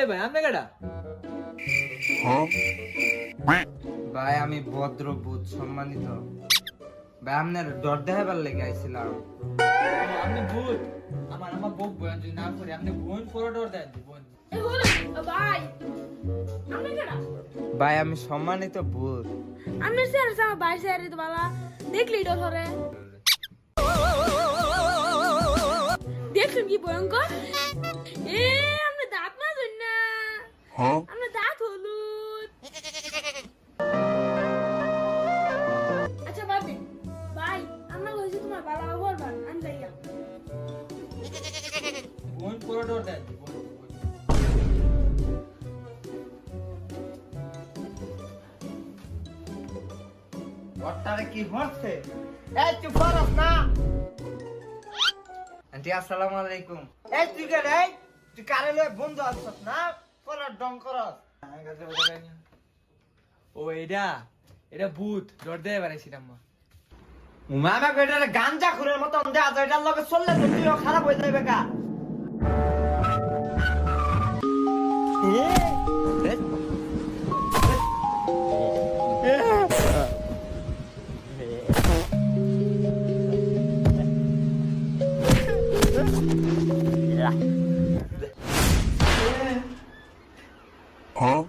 ভাই আপনি কেডা? ভাই আমি ভদ্র বুধ সম্মানিত ভাই আপনার ডর দেখাবার লেগে আইছিলাম। আপনি ভূত? আমার বউ বয়ান যদি না করি আপনি বোন ফরওয়ার্ড দেন বোন। ভাই আপনি কেডা? ভাই আমি সম্মানিত ভূত। আপনি স্যার আমার ভাই স্যার তো বালা দেখলি ডর হরে দেখছেন কি ভয়ঙ্কর আপনি দাঁত না ধরেন না আপনার দাঁত হলুদ আচ্ছা বাদ দিন ভাই আমার হয়েছে তোমার বালা হরবার আমি যাইয়া বোন ফরওয়ার্ড দেন বোন। ওটারে কি হচ্ছে? এই চুপ করস না। আন্টি আসসালামু আলাইকুম। এই তুই কে রে? তুই কারে লয়ে বন্ধু আছস না? পলার ডং করস। ও এটা ভূত ডর দেয় বাড়াইছিলাম মা। মামা কইটারে গাঞ্জা খুরের মত অন্ধে আজ এটার লগে চললে তো তুইও খারাপ হয়ে যাবে কা। Huh?